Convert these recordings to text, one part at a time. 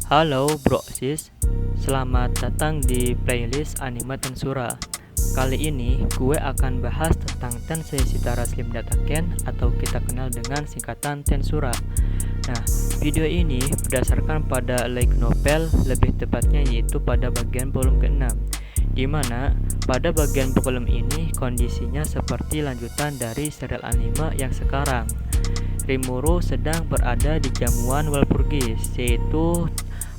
Halo bro sis, selamat datang di playlist Anime Tensura. Kali ini gue akan bahas tentang Tensei Shitara Slim Dataken atau kita kenal dengan singkatan Tensura. Nah, video ini berdasarkan pada light novel, lebih tepatnya yaitu pada bagian volume ke-6, di mana pada bagian volume ini kondisinya seperti lanjutan dari serial anime yang sekarang. Rimuru sedang berada di jamuan Walpurgis, yaitu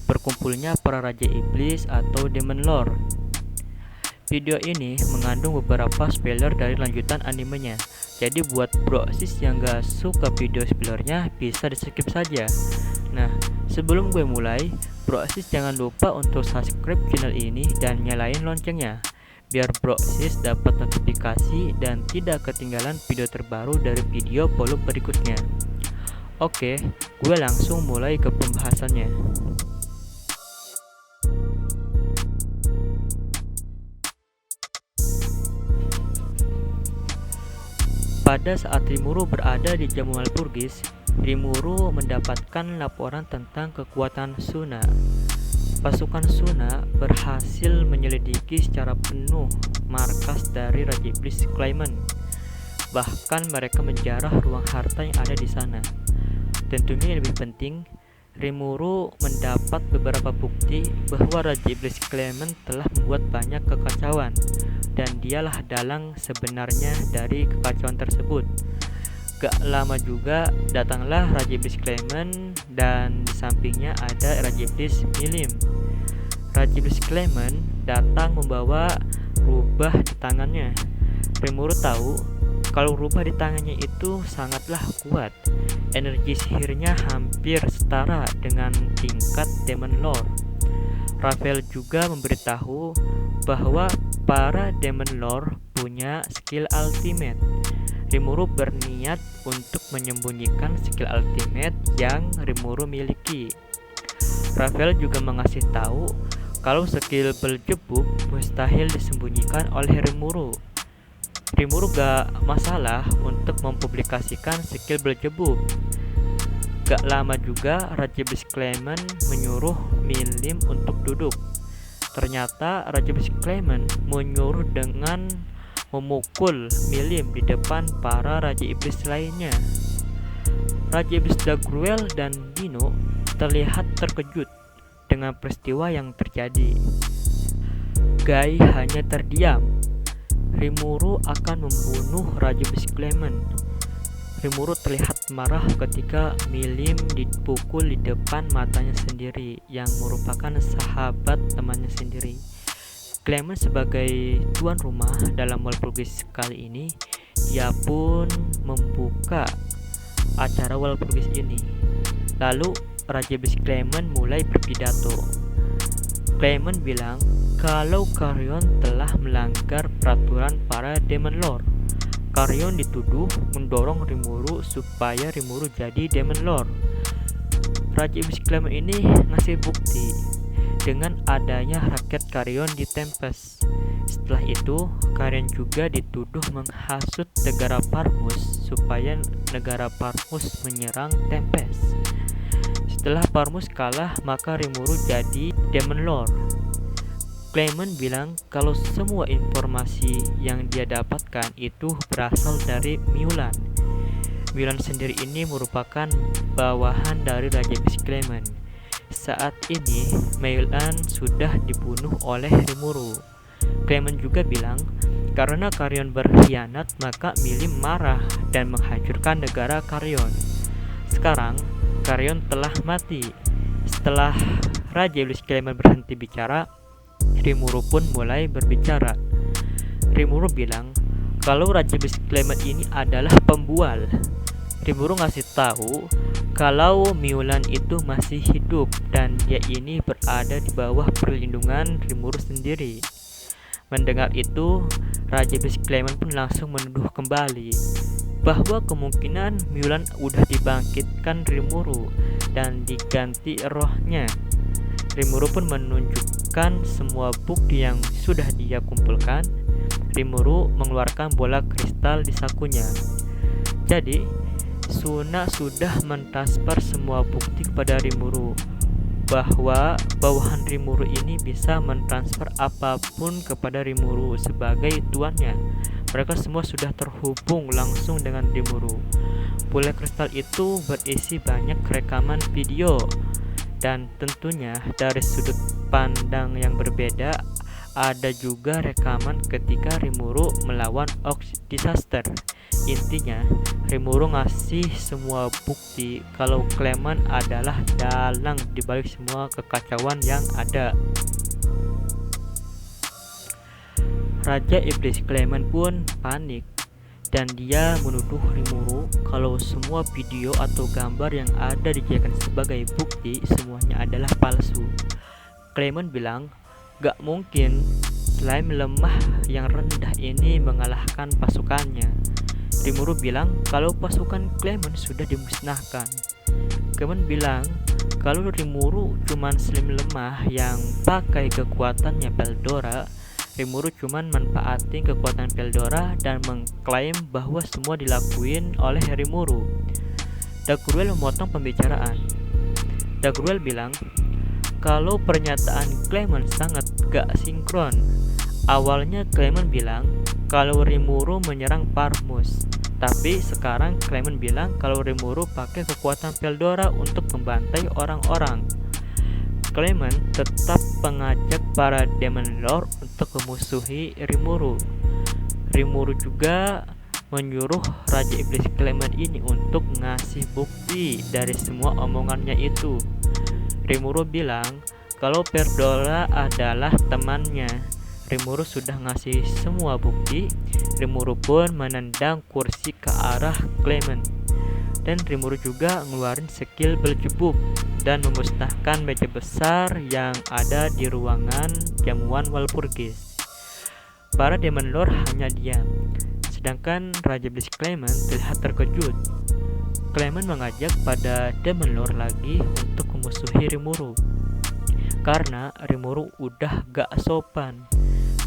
berkumpulnya para raja iblis atau demon lord. Video ini mengandung beberapa spoiler dari lanjutan animenya, jadi buat bro sis yang gak suka video spoilernya bisa di skip saja. Nah, sebelum gue mulai, bro sis jangan lupa untuk subscribe channel ini dan nyalain loncengnya, biar bro sis dapat notifikasi dan tidak ketinggalan video terbaru dari video volume berikutnya. Oke, gue langsung mulai ke pembahasannya. Pada saat Rimuru berada di Jamu Walpurgis, Rimuru mendapatkan laporan tentang kekuatan Suna. Pasukan Suna berhasil menyelidiki secara penuh markas dari Raja Iblis Clayman. Bahkan mereka menjarah ruang harta yang ada di sana. Tentunya yang lebih penting, Rimuru mendapat beberapa bukti bahwa Raja Iblis Clayman telah membuat banyak kekacauan, dan dialah dalang sebenarnya dari kekacauan tersebut. Gak lama juga datanglah Raja Iblis Clayman, dan di sampingnya ada Raja Iblis Milim. Raja Iblis Clayman datang membawa rubah di tangannya. Rimuru tahu kalau rubah di tangannya itu sangatlah kuat. Energi sihirnya hampir setara dengan tingkat Demon Lord. Rafael juga memberitahu bahwa para Demon Lord punya skill ultimate. Rimuru berniat untuk menyembunyikan skill ultimate yang Rimuru miliki. Rafael juga mengasih tahu kalau skill Beelzebub mustahil disembunyikan oleh Rimuru. Rimuru gak masalah untuk mempublikasikan skill Beelzebub. Gak lama juga Raja Iblis Clayman menyuruh Milim untuk duduk. Ternyata Raja Iblis Clayman menyuruh dengan memukul Milim di depan para Raja Iblis lainnya. Raja Iblis Dagruel dan Dino terlihat terkejut dengan peristiwa yang terjadi. Guy hanya terdiam. Rimuru akan membunuh Raja Iblis Clayman. Rimuru terlihat marah ketika Milim dipukul di depan matanya sendiri, yang merupakan sahabat temannya sendiri. Clayman sebagai tuan rumah dalam Walpurgis kali ini, dia pun membuka acara Walpurgis ini. Lalu Raja Iblis Clayman mulai berpidato. Clayman bilang kalau Carrion telah melanggar peraturan para Demon Lord. Carrion dituduh mendorong Rimuru supaya Rimuru jadi Demon Lord. Raja Iblis Clayman ini ngasih bukti dengan adanya raket Carrion di Tempest. Setelah itu, Carrion juga dituduh menghasut negara Parmus supaya negara Parmus menyerang Tempest. Setelah Parmus kalah, maka Rimuru jadi Demon Lord. Clayman bilang kalau semua informasi yang dia dapatkan itu berasal dari Miulan. Miulan sendiri ini merupakan bawahan dari Raja Iblis Clayman. Saat ini Miulan sudah dibunuh oleh Rimuru. Clayman juga bilang karena Carrion berkhianat, maka Milim marah dan menghancurkan negara Carrion. Sekarang Carrion telah mati. Setelah Raja Iblis Clayman berhenti bicara, Rimuru pun mulai berbicara. Rimuru bilang kalau Raja Iblis Clayman ini adalah pembual. Rimuru ngasih tahu kalau Miulan itu masih hidup dan dia ini berada di bawah perlindungan Rimuru sendiri. Mendengar itu, Raja Iblis Clayman pun langsung menuduh kembali bahwa kemungkinan Miulan udah dibangkitkan Rimuru dan diganti rohnya. Rimuru pun menunjukkan semua bukti yang sudah dia kumpulkan. Rimuru mengeluarkan bola kristal di sakunya. Jadi, Suna sudah mentransfer semua bukti kepada Rimuru. bahwa bawahan Rimuru ini bisa mentransfer apapun kepada Rimuru sebagai tuannya. Mereka semua sudah terhubung langsung dengan Rimuru. Bola kristal itu berisi banyak rekaman video, dan tentunya dari sudut pandang yang berbeda. Ada juga rekaman ketika Rimuru melawan Ox Disaster. Intinya, Rimuru ngasih semua bukti kalau Clement adalah dalang dibalik semua kekacauan yang ada. Raja Iblis Clement pun panik, dan dia menuduh Rimuru kalau semua video atau gambar yang ada dijadikan sebagai bukti semuanya adalah palsu. Clement bilang, "Gak mungkin slime lemah yang rendah ini mengalahkan pasukannya." Rimuru bilang kalau pasukan Clement sudah dimusnahkan. Clement bilang kalau Rimuru cuman slime lemah yang pakai kekuatannya Veldora. Rimuru cuman manfaatin kekuatan Veldora dan mengklaim bahwa semua dilakuin oleh Rimuru. Dagruel memotong pembicaraan. Dagruel bilang kalau pernyataan Clement sangat gak sinkron. Awalnya Clement bilang kalau Rimuru menyerang Parmus, tapi sekarang Clement bilang kalau Rimuru pakai kekuatan Veldora untuk membantai orang-orang. Clement tetap mengajak para Demon Lord untuk memusuhi Rimuru. Rimuru juga menyuruh Raja Iblis Clement ini untuk ngasih bukti dari semua omongannya itu. Rimuru bilang kalau Veldora adalah temannya. Rimuru sudah ngasih semua bukti. Rimuru pun menendang kursi ke arah Clement. Dan Rimuru juga ngeluarin skill Beelzebub dan memusnahkan meja besar yang ada di ruangan jamuan Walpurgis. Para Demon Lord hanya diam, sedangkan Raja Iblis Clement terlihat terkejut. Clement mengajak pada Demon Lord lagi untuk memusuhi Rimuru karena Rimuru udah gak sopan.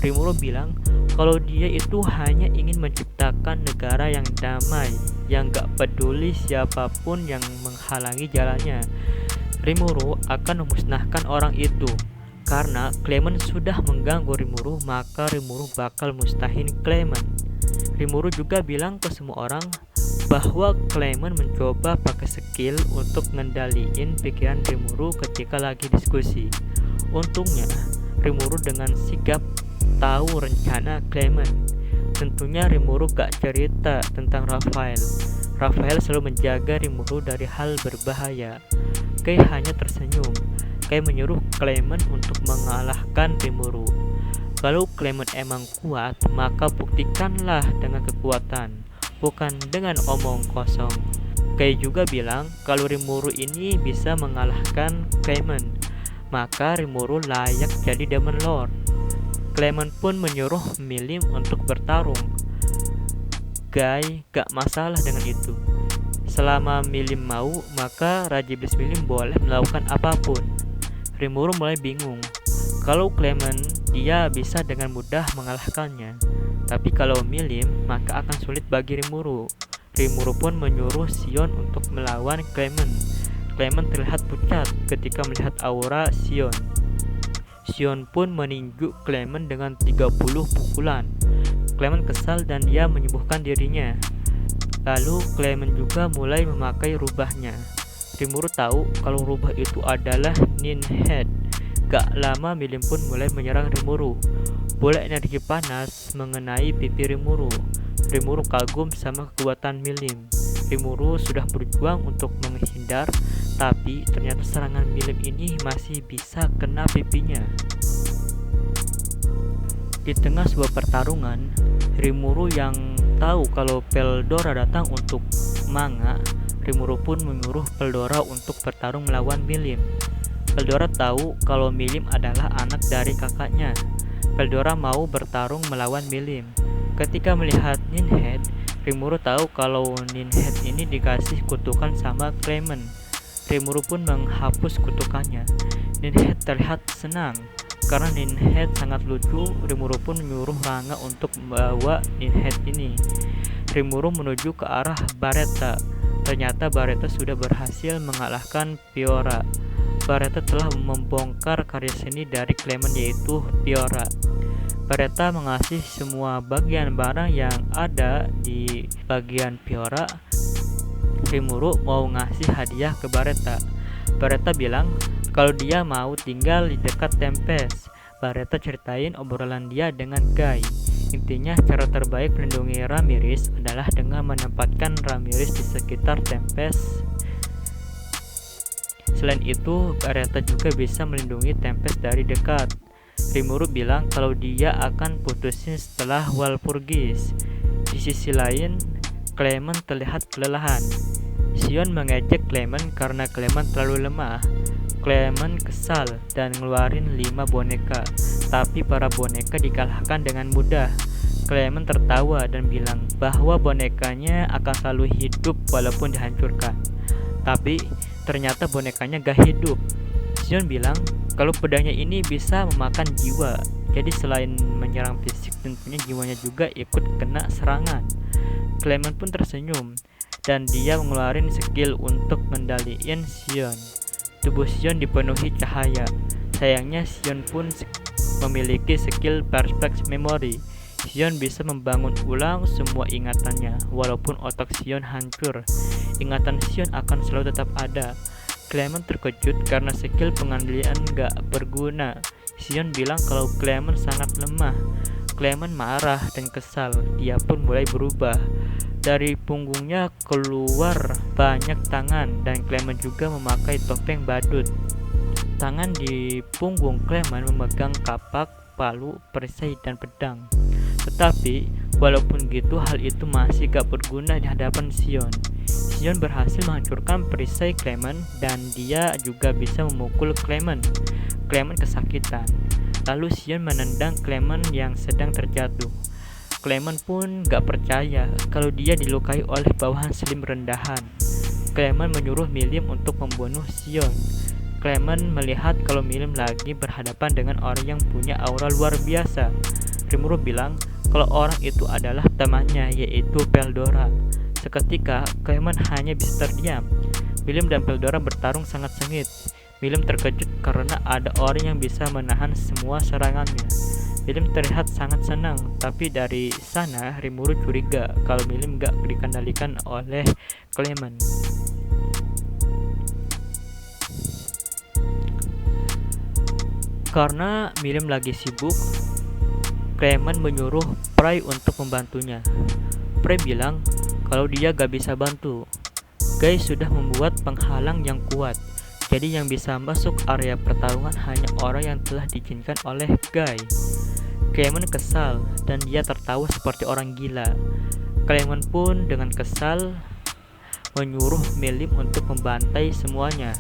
Rimuru bilang kalau dia itu hanya ingin menciptakan negara yang damai, yang gak peduli siapapun yang menghalangi jalannya. Rimuru akan memusnahkan orang itu. Karena Clement sudah mengganggu Rimuru, maka Rimuru bakal mustahin Clement. Rimuru juga bilang ke semua orang bahwa Clement mencoba pakai skill untuk ngendaliin pikiran Rimuru ketika lagi diskusi. Untungnya Rimuru dengan sigap tahu rencana Clement. Tentunya Rimuru gak cerita tentang Raphael. Raphael selalu menjaga Rimuru dari hal berbahaya. Kay hanya tersenyum. Kay menyuruh Clement untuk mengalahkan Rimuru. Kalau Clement emang kuat, maka buktikanlah dengan kekuatan, bukan dengan omong kosong. Kay juga bilang kalau Rimuru ini bisa mengalahkan Clement, maka Rimuru layak jadi Demon Lord. Clement pun menyuruh Milim untuk bertarung. Guy gak masalah dengan itu. Selama Milim mau, maka Raja Iblis Milim boleh melakukan apapun. Rimuru mulai bingung. Kalau Clement, dia bisa dengan mudah mengalahkannya. Tapi kalau Milim, maka akan sulit bagi Rimuru. Rimuru pun menyuruh Sion untuk melawan Clement. Clement terlihat pucat ketika melihat aura Sion. Sion pun meninju Clement dengan 30 pukulan. Clement kesal dan dia menyembuhkan dirinya. Lalu Clement juga mulai memakai rubahnya. Rimuru tahu kalau rubah itu adalah Ninhead. Gak lama Milim pun mulai menyerang Rimuru. Bola energi panas mengenai pipi Rimuru. Rimuru kagum sama kekuatan Milim. Rimuru sudah berjuang untuk menghindar, tapi ternyata serangan Milim ini masih bisa kena pipinya. Di tengah sebuah pertarungan, Rimuru yang tahu kalau Veldora datang untuk Manga, Rimuru pun menyuruh Veldora untuk bertarung melawan Milim. Veldora tahu kalau Milim adalah anak dari kakaknya. Veldora mau bertarung melawan Milim. Ketika melihat Ninhead, Rimuru tahu kalau Ninhead ini dikasih kutukan sama Clement. Rimuru pun menghapus kutukannya. Ninhead terlihat senang. Karena Ninhead sangat lucu, Rimuru pun menyuruh Ranga untuk membawa Ninhead ini. Rimuru menuju ke arah Baretta. Ternyata Baretta sudah berhasil mengalahkan Fiora. Baretta telah membongkar karya seni dari Clement, yaitu Piora. Baretta mengasih semua bagian barang yang ada di bagian Piora. Rimuru mau ngasih hadiah ke Baretta. Baretta bilang kalau dia mau tinggal di dekat Tempest. Baretta ceritain obrolan dia dengan Guy. Intinya cara terbaik melindungi Ramirez adalah dengan menempatkan Ramirez di sekitar Tempest. Selain itu, Baretta juga bisa melindungi Tempest dari dekat. Rimuru bilang kalau dia akan putusin setelah Walpurgis. Di sisi lain, Clement terlihat kelelahan. Sion mengejek Clement karena Clement terlalu lemah. Clement kesal dan ngeluarin 5 boneka, tapi para boneka dikalahkan dengan mudah. Clement tertawa dan bilang bahwa bonekanya akan selalu hidup walaupun dihancurkan. Tapi ternyata bonekanya gak hidup. Sion bilang kalau pedangnya ini bisa memakan jiwa, jadi selain menyerang fisik tentunya jiwanya juga ikut kena serangan. Clement pun tersenyum dan dia mengeluarkan skill untuk mendaliin Sion. Tubuh Sion dipenuhi cahaya. Sayangnya Sion pun memiliki skill Perfect Memory. Sion bisa membangun ulang semua ingatannya. Walaupun otak Sion hancur, ingatan Sion akan selalu tetap ada. Clement terkejut karena skill pengandalian gak berguna. Sion bilang kalau Clement sangat lemah. Clement marah dan kesal. Dia pun mulai berubah. Dari punggungnya keluar banyak tangan dan Clement juga memakai topeng badut. Tangan di punggung Clement memegang kapak, palu, perisai, dan pedang. Tetapi walaupun gitu hal itu masih gak berguna di hadapan Sion. Sion berhasil menghancurkan perisai Clement dan dia juga bisa memukul Clement. Clement kesakitan. Lalu Sion menendang Clement yang sedang terjatuh. Clement pun gak percaya kalau dia dilukai oleh bawahan slim rendahan. Clement menyuruh Milim untuk membunuh Sion. Clement melihat kalau Milim lagi berhadapan dengan orang yang punya aura luar biasa. Rimuru bilang kalau orang itu adalah temannya, yaitu Peldora. Seketika, Clement hanya bisa terdiam. Milim dan Peldora bertarung sangat sengit. Milim terkejut karena ada orang yang bisa menahan semua serangannya. Milim terlihat sangat senang, tapi dari sana Rimuru curiga kalau Milim gak dikendalikan oleh Clement. Karena Milim lagi sibuk, Clement menyuruh Prey untuk membantunya. Prey bilang kalau dia gak bisa bantu. Guy sudah membuat penghalang yang kuat, jadi yang bisa masuk area pertarungan hanya orang yang telah diizinkan oleh Guy. Clement kesal dan dia tertawa seperti orang gila. Clement pun dengan kesal menyuruh Milim untuk membantai semuanya.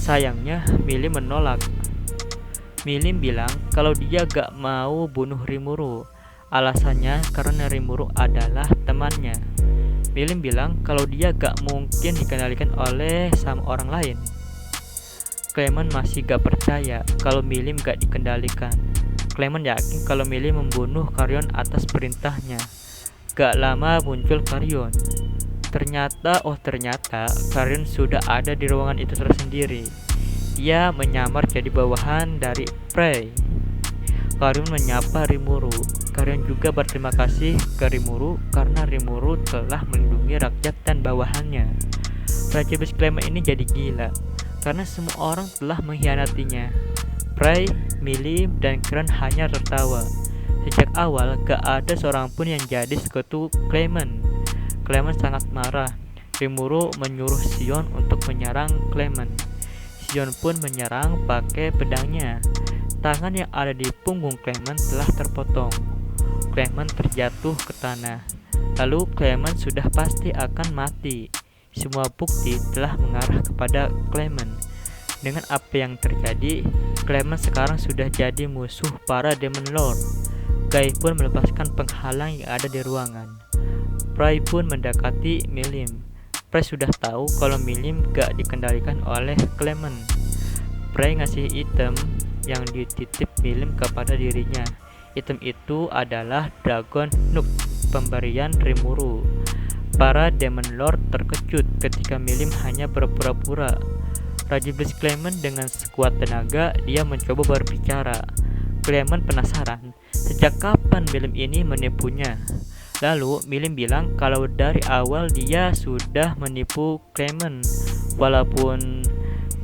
Sayangnya Milim menolak. Milim bilang kalau dia gak mau bunuh Rimuru. Alasannya karena Rimuru adalah temannya. Milim bilang kalau dia gak mungkin dikendalikan oleh sama orang lain. Clement masih gak percaya kalau Milim gak dikendalikan. Clement yakin kalau Milim membunuh Carrion atas perintahnya. Gak lama muncul Carrion. Ternyata Carrion sudah ada di ruangan itu tersendiri. Dia menyamar jadi bawahan dari Prey. Carrion menyapa Rimuru. Carrion juga berterima kasih ke Rimuru karena Rimuru telah melindungi rakyat dan bawahannya. Raja Bes Clement ini jadi gila karena semua orang telah mengkhianatinya. Prey, Milim, dan Carrion hanya tertawa. Sejak awal gak ada seorang pun yang jadi sekutu Clement. Clement sangat marah. Rimuru menyuruh Sion untuk menyerang Clement. Sion pun menyerang pakai pedangnya. Tangan yang ada di punggung Clement telah terpotong. Clement terjatuh ke tanah. Lalu Clement sudah pasti akan mati. Semua bukti telah mengarah kepada Clement. Dengan apa yang terjadi, Clement sekarang sudah jadi musuh para Demon Lord. Guy pun melepaskan penghalang yang ada di ruangan. Prey pun mendekati Milim. Prey sudah tahu kalau Milim gak dikendalikan oleh Clement. Prey ngasih item yang dititip Milim kepada dirinya. Item itu adalah Dragon Nook, pemberian Rimuru. Para Demon Lord terkejut ketika Milim hanya berpura-pura. Rajiblis Clement dengan sekuat tenaga dia mencoba berbicara. Clement penasaran, sejak kapan Milim ini menipunya? Lalu Milim bilang kalau dari awal dia sudah menipu Clement. Walaupun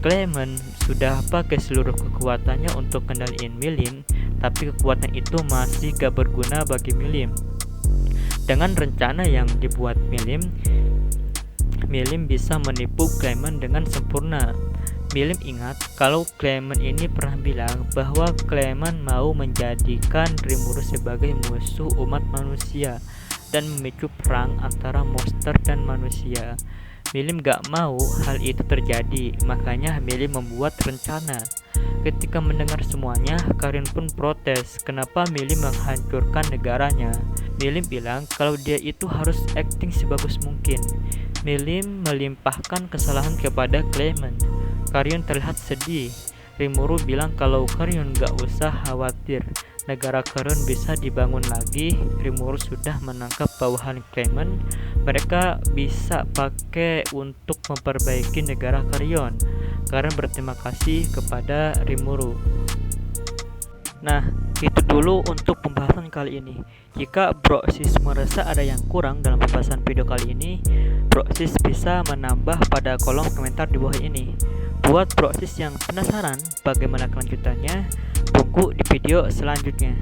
Clement sudah pakai seluruh kekuatannya untuk kendaliin Milim, tapi kekuatan itu masih gak berguna bagi Milim. Dengan rencana yang dibuat Milim bisa menipu Clement dengan sempurna. Milim ingat kalau Clement ini pernah bilang bahwa Clement mau menjadikan Rimuru sebagai musuh umat manusia dan memicu perang antara monster dan manusia. Milim gak mau hal itu terjadi, makanya Milim membuat rencana. Ketika mendengar semuanya, Karin pun protes kenapa Milim menghancurkan negaranya. Milim bilang kalau dia itu harus acting sebagus mungkin. Milim melimpahkan kesalahan kepada Clement. Karin terlihat sedih. Rimuru bilang kalau Karin gak usah khawatir, negara Karin bisa dibangun lagi. Rimuru sudah menangkap bawahan Clement. Mereka bisa pakai untuk memperbaiki negara Karin. Karin berterima kasih kepada Rimuru. Nah, itu dulu untuk pembahasan kali ini. Jika Bro Sis merasa ada yang kurang dalam pembahasan video kali ini, Bro Sis bisa menambah pada kolom komentar di bawah ini. Buat Bro Sis yang penasaran bagaimana kelanjutannya, tunggu di video selanjutnya.